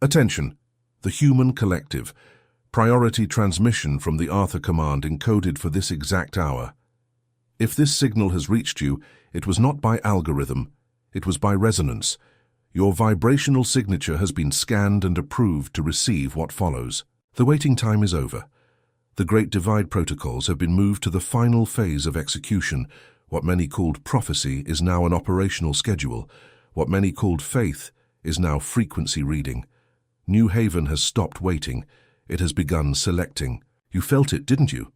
Attention! The human collective. Priority transmission from the Arthur command encoded for this exact hour. If this signal has reached you, it was not by algorithm, it was by resonance. Your vibrational signature has been scanned and approved to receive what follows. The waiting time is over. The Great Divide protocols have been moved to the final phase of execution. What many called prophecy is now an operational schedule. What many called faith is now frequency reading. New Haven has stopped waiting. It has begun selecting. You felt it, didn't you?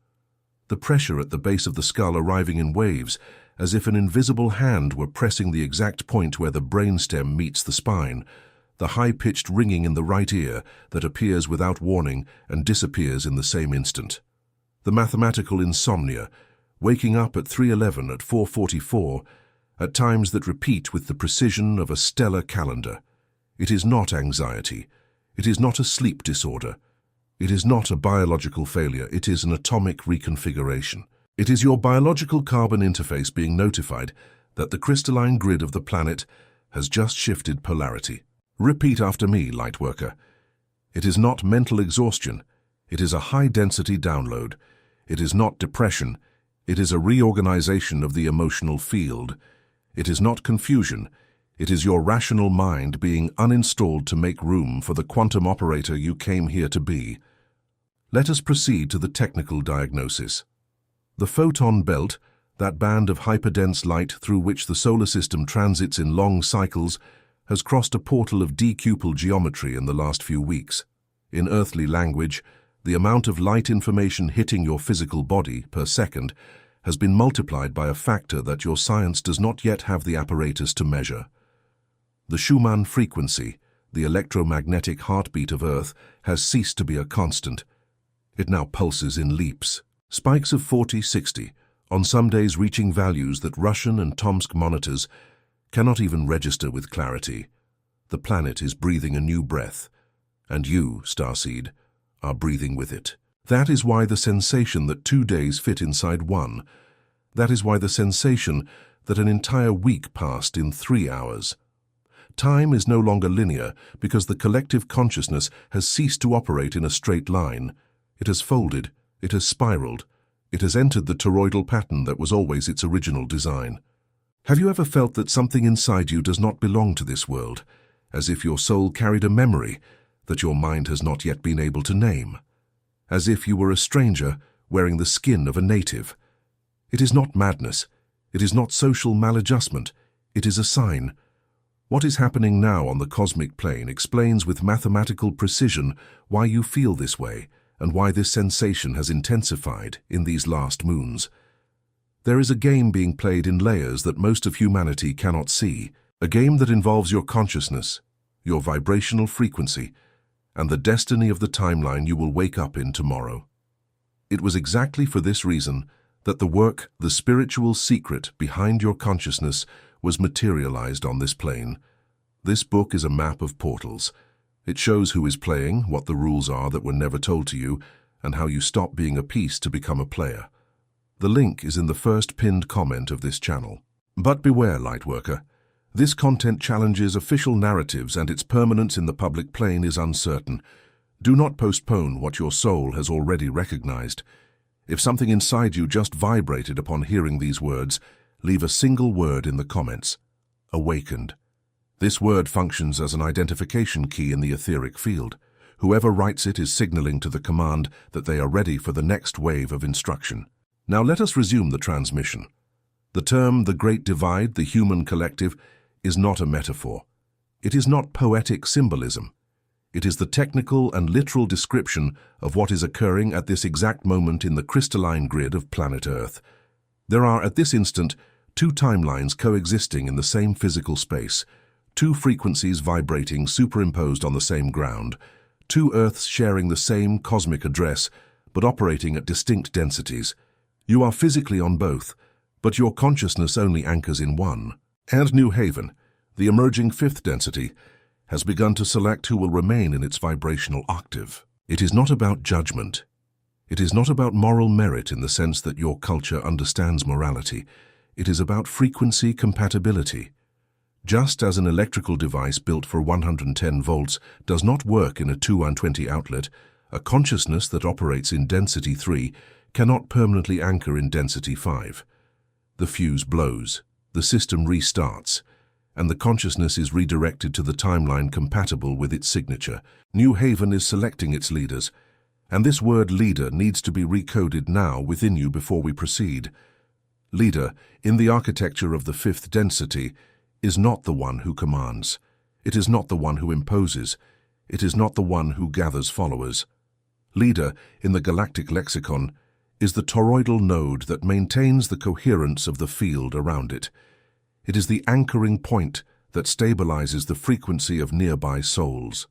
The pressure at the base of the skull arriving in waves, as if an invisible hand were pressing the exact point where the brainstem meets the spine. The high-pitched ringing in the right ear that appears without warning and disappears in the same instant. The mathematical insomnia, waking up at 3:11 at 4:44, at times that repeat with the precision of a stellar calendar. It is not anxiety. It is not a sleep disorder. It is not a biological failure. It is an atomic reconfiguration. It is your biological carbon interface being notified that the crystalline grid of the planet has just shifted polarity. Repeat after me, Lightworker. It is not mental exhaustion. It is a high-density download. It is not depression. It is a reorganization of the emotional field. It is not confusion. It is your rational mind being uninstalled to make room for the quantum operator you came here to be. Let us proceed to the technical diagnosis. The photon belt, that band of hyperdense light through which the solar system transits in long cycles, has crossed a portal of decupal geometry in the last few weeks. In earthly language, the amount of light information hitting your physical body per second has been multiplied by a factor that your science does not yet have the apparatus to measure. The Schumann frequency, the electromagnetic heartbeat of Earth, has ceased to be a constant. It now pulses in leaps. Spikes of 40, 60, on some days reaching values that Russian and Tomsk monitors cannot even register with clarity. The planet is breathing a new breath, and you, Starseed, are breathing with it. That is why the sensation that 2 days fit inside one. That is why the sensation that an entire week passed in 3 hours. Time is no longer linear because the collective consciousness has ceased to operate in a straight line. It has folded, it has spiraled, it has entered the toroidal pattern that was always its original design. Have you ever felt that something inside you does not belong to this world, as if your soul carried a memory that your mind has not yet been able to name? As if you were a stranger wearing the skin of a native? It is not madness. It is not social maladjustment. It is a sign. What is happening now on the cosmic plane explains with mathematical precision why you feel this way and why this sensation has intensified in these last moons. There is a game being played in layers that most of humanity cannot see, a game that involves your consciousness, your vibrational frequency, and the destiny of the timeline you will wake up in tomorrow. It was exactly for this reason that the work, the spiritual secret behind your consciousness, was materialized on this plane. This book is a map of portals. It shows who is playing, what the rules are that were never told to you, and how you stop being a piece to become a player. The link is in the first pinned comment of this channel. But beware, Lightworker. This content challenges official narratives and its permanence in the public plane is uncertain. Do not postpone what your soul has already recognized. If something inside you just vibrated upon hearing these words, leave a single word in the comments. Awakened. This word functions as an identification key in the etheric field. Whoever writes it is signaling to the command that they are ready for the next wave of instruction. Now let us resume the transmission. The term, the Great Divide, the human collective, is not a metaphor. It is not poetic symbolism. It is the technical and literal description of what is occurring at this exact moment in the crystalline grid of planet Earth. There are, at this instant, 2 timelines coexisting in the same physical space, 2 frequencies vibrating superimposed on the same ground, 2 Earths sharing the same cosmic address, but operating at distinct densities. You are physically on both, but your consciousness only anchors in one. And New Haven, the emerging 5th density, has begun to select who will remain in its vibrational octave. It is not about judgment. It is not about moral merit in the sense that your culture understands morality. It is about frequency compatibility. Just as an electrical device built for 110 volts does not work in a 220 outlet, a consciousness that operates in density 3 cannot permanently anchor in density 5. The fuse blows, the system restarts, and the consciousness is redirected to the timeline compatible with its signature. New Haven is selecting its leaders, and this word leader needs to be recoded now within you before we proceed. Leader, in the architecture of the fifth density, is not the one who commands. It is not the one who imposes. It is not the one who gathers followers. Leader, in the galactic lexicon, is the toroidal node that maintains the coherence of the field around it. It is the anchoring point that stabilizes the frequency of nearby souls.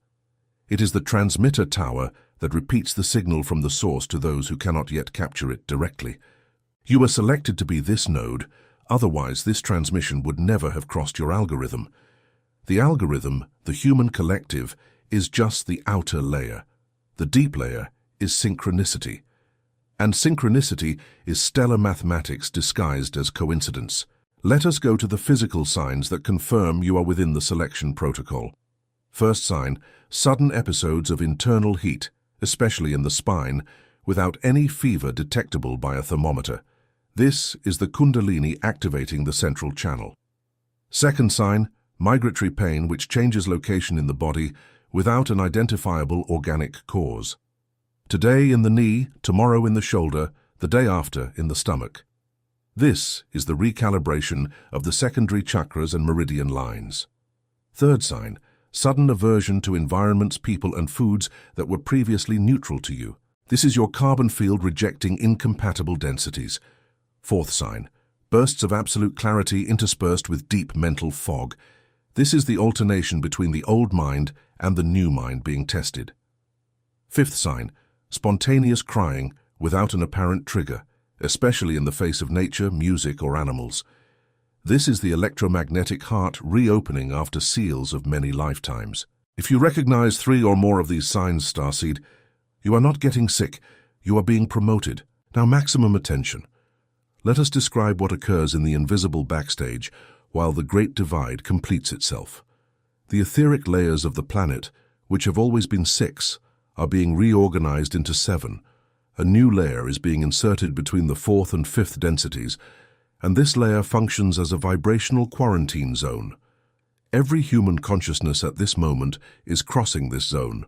It is the transmitter tower that repeats the signal from the source to those who cannot yet capture it directly. You were selected to be this node, otherwise this transmission would never have crossed your algorithm. The algorithm, the human collective, is just the outer layer. The deep layer is synchronicity. And synchronicity is stellar mathematics disguised as coincidence. Let us go to the physical signs that confirm you are within the selection protocol. First sign, sudden episodes of internal heat, especially in the spine, without any fever detectable by a thermometer. This is the Kundalini activating the central channel. Second sign, migratory pain which changes location in the body without an identifiable organic cause. Today in the knee, tomorrow in the shoulder, the day after in the stomach. This is the recalibration of the secondary chakras and meridian lines. Third sign, sudden aversion to environments, people and foods that were previously neutral to you. This is your carbon field rejecting incompatible densities. Fourth sign, bursts of absolute clarity interspersed with deep mental fog. This is the alternation between the old mind and the new mind being tested. Fifth sign, spontaneous crying without an apparent trigger, especially in the face of nature, music or animals. This is the electromagnetic heart reopening after seals of many lifetimes. If you recognize 3 or more of these signs, Starseed, you are not getting sick, you are being promoted. Now maximum attention. Let us describe what occurs in the invisible backstage while the Great Divide completes itself. The etheric layers of the planet, which have always been 6, are being reorganized into 7. A new layer is being inserted between the 4th and 5th densities, and this layer functions as a vibrational quarantine zone. Every human consciousness at this moment is crossing this zone.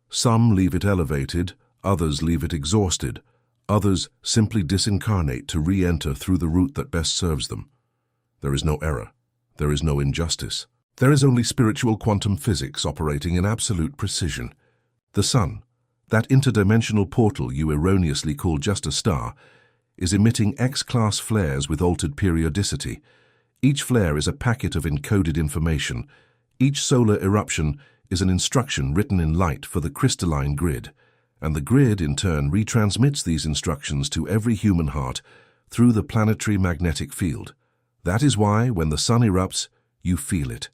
Some leave it elevated, others leave it exhausted, others simply disincarnate to re-enter through the route that best serves them. There is no error. There is no injustice. There is only spiritual quantum physics operating in absolute precision. The sun, that interdimensional portal you erroneously call just a star, is emitting X-class flares with altered periodicity. Each flare is a packet of encoded information. Each solar eruption is an instruction written in light for the crystalline grid, and the grid in turn retransmits these instructions to every human heart through the planetary magnetic field. That is why, when the sun erupts, you feel it.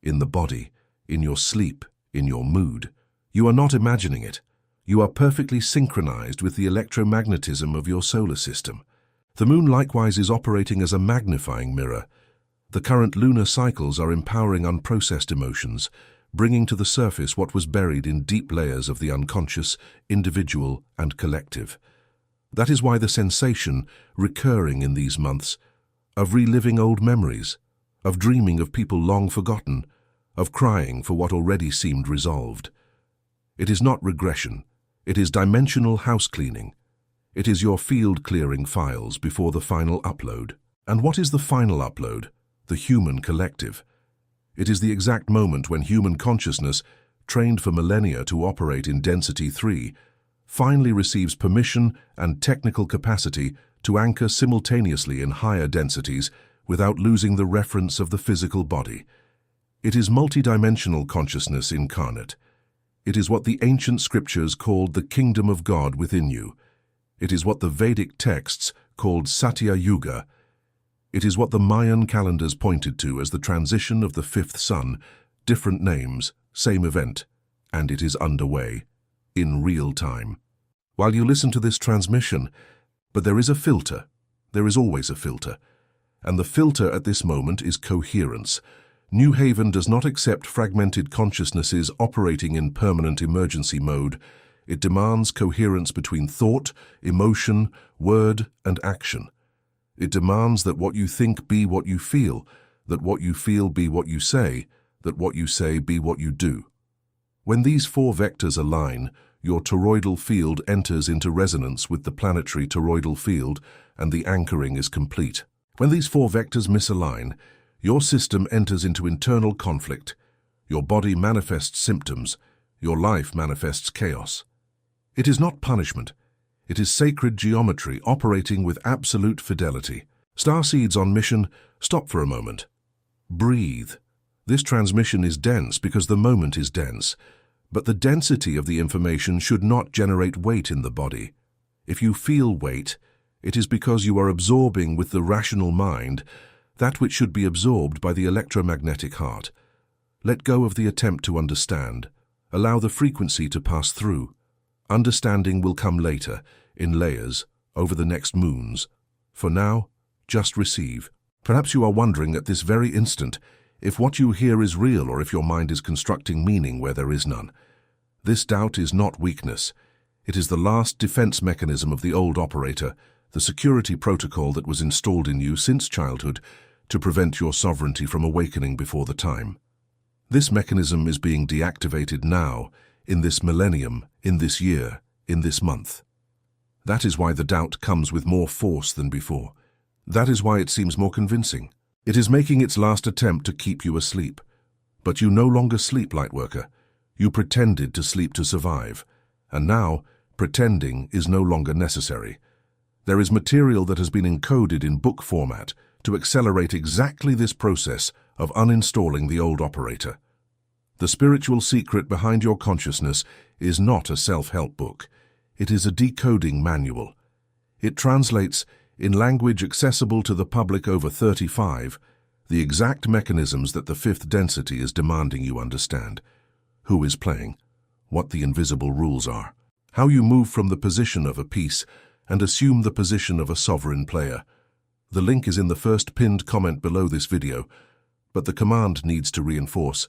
In the body, in your sleep, in your mood. You are not imagining it. You are perfectly synchronized with the electromagnetism of your solar system. The moon likewise is operating as a magnifying mirror. The current lunar cycles are empowering unprocessed emotions, bringing to the surface what was buried in deep layers of the unconscious, individual and collective. That is why the sensation, recurring in these months, of reliving old memories, of dreaming of people long forgotten, of crying for what already seemed resolved. It is not regression. It is dimensional house cleaning. It is your field clearing files before the final upload. And what is the final upload? The human collective. It is the exact moment when human consciousness, trained for millennia to operate in density 3, finally receives permission and technical capacity to anchor simultaneously in higher densities without losing the reference of the physical body. It is multidimensional consciousness incarnate. It is what the ancient scriptures called the kingdom of God within you. It is what the Vedic texts called Satya Yuga. It is what the Mayan calendars pointed to as the transition of the 5th sun, different names, same event, and it is underway, in real time. While you listen to this transmission, but there is a filter. There is always a filter. And the filter at this moment is coherence. New Haven does not accept fragmented consciousnesses operating in permanent emergency mode. It demands coherence between thought, emotion, word, and action. It demands that what you think be what you feel, that what you feel be what you say, that what you say be what you do. When these four vectors align, your toroidal field enters into resonance with the planetary toroidal field, and the anchoring is complete. When these four vectors misalign, your system enters into internal conflict. Your body manifests symptoms. Your life manifests chaos. It is not punishment. It is sacred geometry operating with absolute fidelity. Starseeds on mission, stop for a moment. Breathe. This transmission is dense because the moment is dense, but the density of the information should not generate weight in the body. If you feel weight, it is because you are absorbing with the rational mind that which should be absorbed by the electromagnetic heart. Let go of the attempt to understand. Allow the frequency to pass through. Understanding will come later, in layers, over the next moons. For now, just receive. Perhaps you are wondering at this very instant if what you hear is real or if your mind is constructing meaning where there is none. This doubt is not weakness. It is the last defense mechanism of the old operator, the security protocol that was installed in you since childhood to prevent your sovereignty from awakening before the time. This mechanism is being deactivated now, in this millennium, in this year, in this month. That is why the doubt comes with more force than before. That is why it seems more convincing. It is making its last attempt to keep you asleep. But you no longer sleep, Lightworker. You pretended to sleep to survive. And now, pretending is no longer necessary. There is material that has been encoded in book format to accelerate exactly this process of uninstalling the old operator. The spiritual secret behind your consciousness is not a self-help book. It is a decoding manual. It translates, in language accessible to the public over 35, the exact mechanisms that the fifth density is demanding you understand. Who is playing, what the invisible rules are, how you move from the position of a piece and assume the position of a sovereign player. The link is in the first pinned comment below this video, but the command needs to reinforce.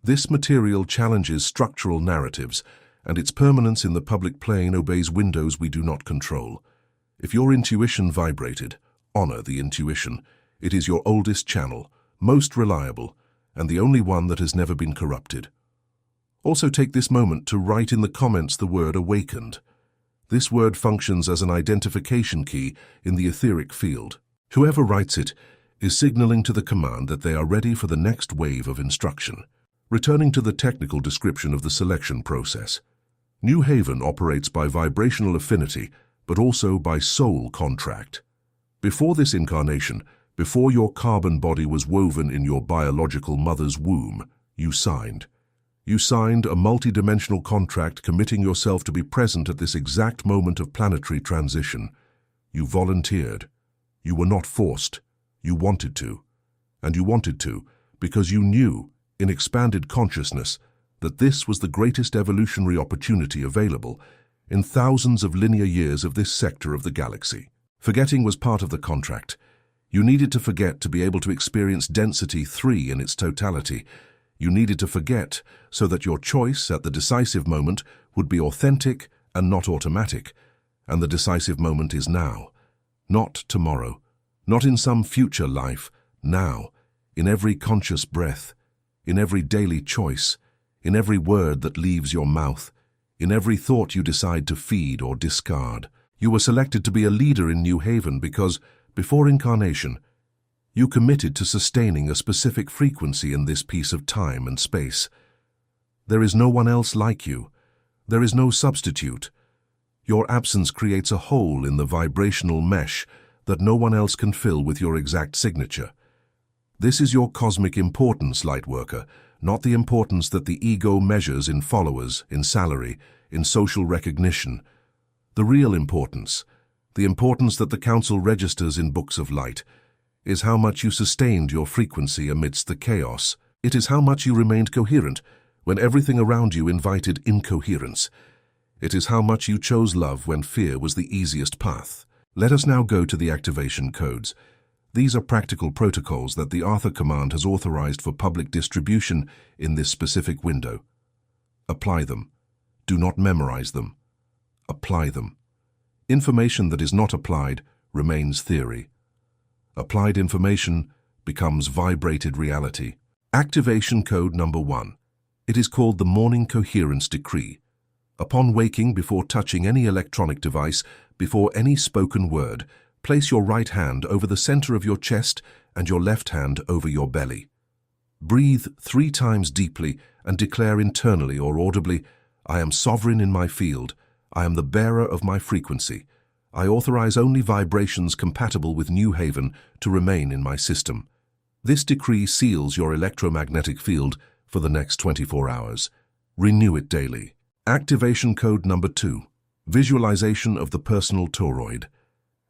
This material challenges structural narratives, and its permanence in the public plane obeys windows we do not control. If your intuition vibrated, honor the intuition. It is your oldest channel, most reliable, and the only one that has never been corrupted. Also take this moment to write in the comments the word awakened. This word functions as an identification key in the etheric field. Whoever writes it is signaling to the command that they are ready for the next wave of instruction. Returning to the technical description of the selection process. New Haven operates by vibrational affinity, but also by soul contract. Before this incarnation, before your carbon body was woven in your biological mother's womb, you signed. You signed a multidimensional contract committing yourself to be present at this exact moment of planetary transition. You volunteered. You were not forced. You wanted to. And you wanted to because you knew, in expanded consciousness, that this was the greatest evolutionary opportunity available in thousands of linear years of this sector of the galaxy. Forgetting was part of the contract. You needed to forget to be able to experience density 3 in its totality. You needed to forget so that your choice at the decisive moment would be authentic and not automatic. And the decisive moment is now. Not tomorrow. Not in some future life. Now. In every conscious breath. In every daily choice. In every word that leaves your mouth. In every thought you decide to feed or discard. You were selected to be a leader in New Haven because, before incarnation, you committed to sustaining a specific frequency in this piece of time and space. There is no one else like you. There is no substitute. Your absence creates a hole in the vibrational mesh that no one else can fill with your exact signature. This is your cosmic importance, Lightworker, not the importance that the ego measures in followers, in salary, in social recognition. The real importance, the importance that the Council registers in books of light, is how much you sustained your frequency amidst the chaos. It is how much you remained coherent when everything around you invited incoherence. It is how much you chose love when fear was the easiest path. Let us now go to the activation codes. These are practical protocols that the Arthur Command has authorized for public distribution in this specific window. Apply them. Do not memorize them. Apply them. Information that is not applied remains theory. Applied information becomes vibrated reality. Activation code number 1. It is called the Morning Coherence Decree. Upon waking, before touching any electronic device, before any spoken word, place your right hand over the center of your chest and your left hand over your belly. Breathe 3 times deeply and declare internally or audibly, I am sovereign in my field. I am the bearer of my frequency. I authorize only vibrations compatible with New Haven to remain in my system. This decree seals your electromagnetic field for the next 24 hours. Renew it daily. Activation code number 2. Visualization of the personal toroid.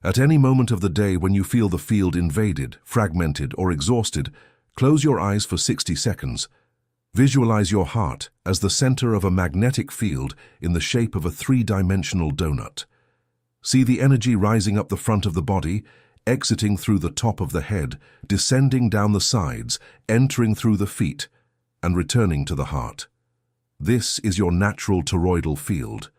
At any moment of the day when you feel the field invaded, fragmented, or exhausted, close your eyes for 60 seconds. Visualize your heart as the center of a magnetic field in the shape of a 3-dimensional donut. See the energy rising up the front of the body, exiting through the top of the head, descending down the sides, entering through the feet, and returning to the heart. This is your natural toroidal field.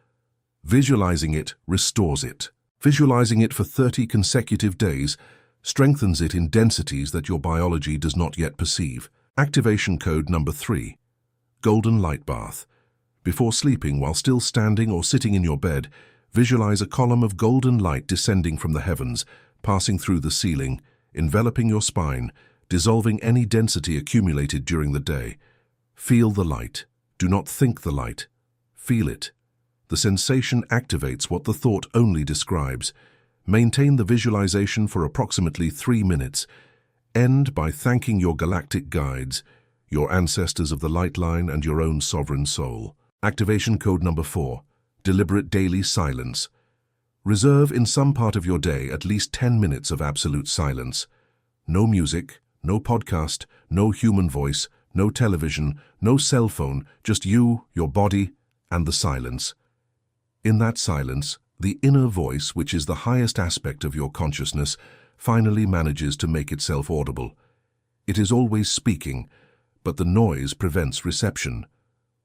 Visualizing it restores it. Visualizing it for 30 consecutive days strengthens it in densities that your biology does not yet perceive. Activation code number 3. Golden light bath. Before sleeping, while still standing or sitting in your bed, visualize a column of golden light descending from the heavens, passing through the ceiling, enveloping your spine, dissolving any density accumulated during the day. Feel the light. Do not think the light. Feel it. The sensation activates what the thought only describes. Maintain the visualization for approximately 3 minutes. End by thanking your galactic guides, your ancestors of the light line, and your own sovereign soul. Activation code number 4. Deliberate daily silence. Reserve in some part of your day at least 10 minutes of absolute silence. No music, no podcast, no human voice, no television, no cell phone, just you, your body, and the silence. In that silence, the inner voice, which is the highest aspect of your consciousness, finally manages to make itself audible. It is always speaking, but the noise prevents reception.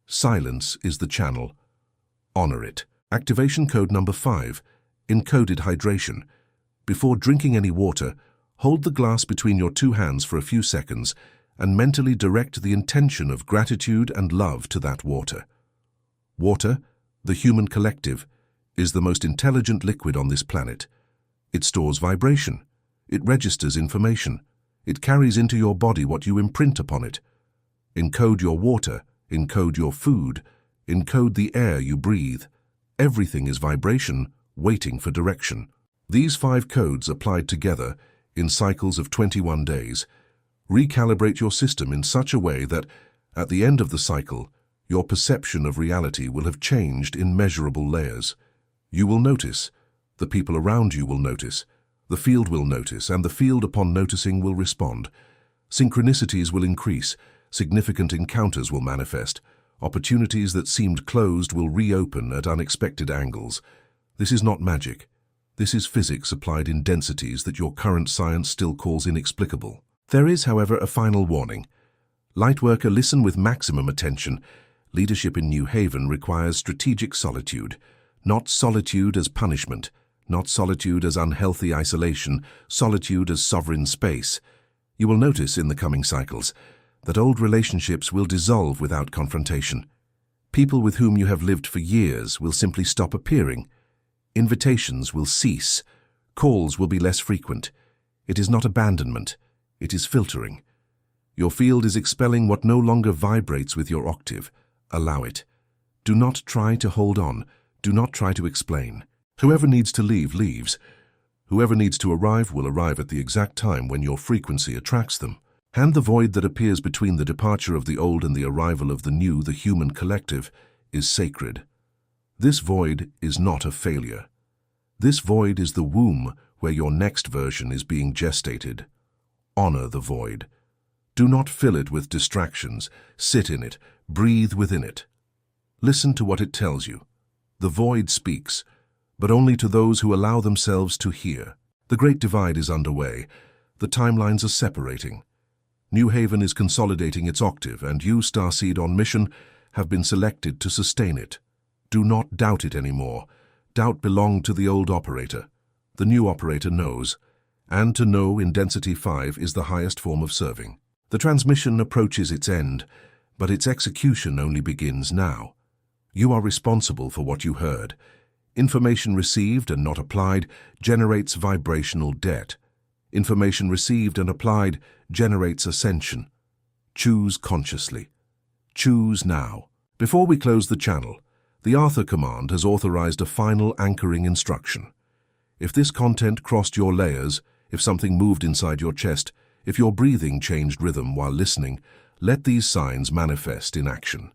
Silence is the channel. Honor it. Activation code number 5. Encoded hydration. Before drinking any water, hold the glass between your 2 hands for a few seconds and mentally direct the intention of gratitude and love to that water. Water, the human collective, is the most intelligent liquid on this planet. It stores vibration. It registers information. It carries into your body what you imprint upon it. Encode your water, encode your food, encode the air you breathe. Everything is vibration, waiting for direction. These 5 codes applied together in cycles of 21 days recalibrate your system in such a way that, at the end of the cycle, your perception of reality will have changed in measurable layers. You will notice, the people around you will notice, the field will notice, and the field upon noticing will respond. Synchronicities will increase, significant encounters will manifest, opportunities that seemed closed will reopen at unexpected angles. This is not magic. This is physics applied in densities that your current science still calls inexplicable. There is, however, a final warning. Lightworker, listen with maximum attention. Leadership in New Haven requires strategic solitude, not solitude as punishment, not solitude as unhealthy isolation, solitude as sovereign space. You will notice in the coming cycles that old relationships will dissolve without confrontation. People with whom you have lived for years will simply stop appearing. Invitations will cease. Calls will be less frequent. It is not abandonment. It is filtering. Your field is expelling what no longer vibrates with your octave. Allow it. Do not try to hold on. Do not try to explain. Whoever needs to leave, leaves. Whoever needs to arrive will arrive at the exact time when your frequency attracts them. And the void that appears between the departure of the old and the arrival of the new, the human collective, is sacred. This void is not a failure. This void is the womb where your next version is being gestated. Honor the void. Do not fill it with distractions. Sit in it. Breathe within it. Listen to what it tells you. The void speaks, but only to those who allow themselves to hear. The Great Divide is underway. The timelines are separating. New Haven is consolidating its octave, and you, Starseed on mission, have been selected to sustain it. Do not doubt it anymore. Doubt belonged to the old operator. The new operator knows, and to know in density 5 is the highest form of serving. The transmission approaches its end, but its execution only begins now. You are responsible for what you heard. Information received and not applied generates vibrational debt. Information received and applied generates ascension. Choose consciously. Choose now. Before we close the channel, the Arthur command has authorized a final anchoring instruction. If this content crossed your layers, if something moved inside your chest, if your breathing changed rhythm while listening, let these signs manifest in action.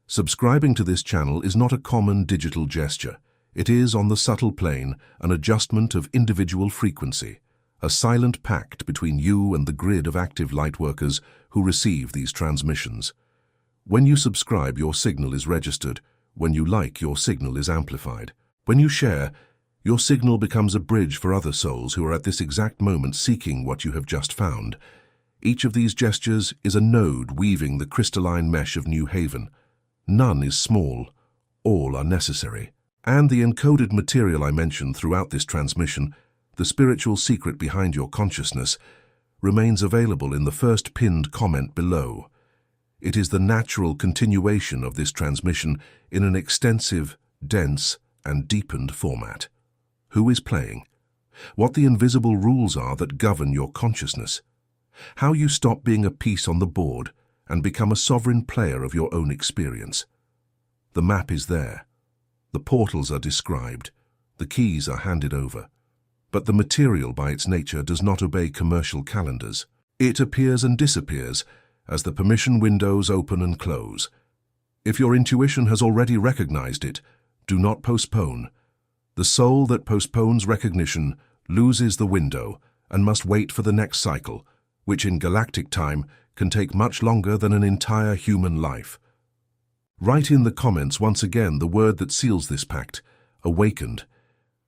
Subscribing to this channel is not a common digital gesture. It is, on the subtle plane, an adjustment of individual frequency, a silent pact between you and the grid of active lightworkers who receive these transmissions. When you subscribe, your signal is registered. When you like, your signal is amplified. When you share, your signal becomes a bridge for other souls who are at this exact moment seeking what you have just found. Each of these gestures is a node weaving the crystalline mesh of New Haven. None is small. All are necessary. And the encoded material I mentioned throughout this transmission, the spiritual secret behind your consciousness, remains available in the first pinned comment below. It is the natural continuation of this transmission in an extensive, dense, and deepened format. Who is playing? What the invisible rules are that govern your consciousness? How you stop being a piece on the board and become a sovereign player of your own experience. The map is there. The portals are described. The keys are handed over. But the material by its nature does not obey commercial calendars. It appears and disappears as the permission windows open and close. If your intuition has already recognized it, do not postpone. The soul that postpones recognition loses the window and must wait for the next cycle, which in galactic time can take much longer than an entire human life. Write in the comments once again the word that seals this pact, awakened.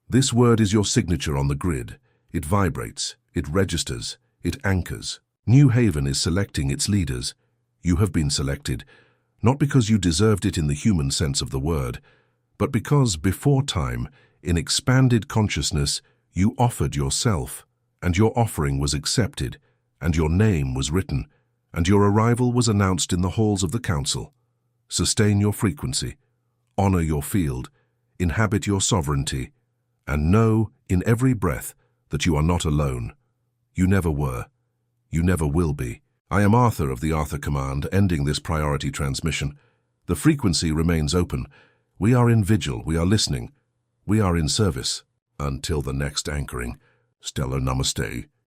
This word is your signature on the grid. It vibrates, it registers, it anchors. New Haven is selecting its leaders. You have been selected, not because you deserved it in the human sense of the word, but because before time, in expanded consciousness, you offered yourself, and your offering was accepted, and your name was written, and your arrival was announced in the halls of the council. Sustain your frequency, honor your field, inhabit your sovereignty, and know in every breath that you are not alone. You never were. You never will be. I am Arthur of the Arthur Command, ending this priority transmission. The frequency remains open. We are in vigil. We are listening. We are in service. Until the next anchoring. Stellar Namaste.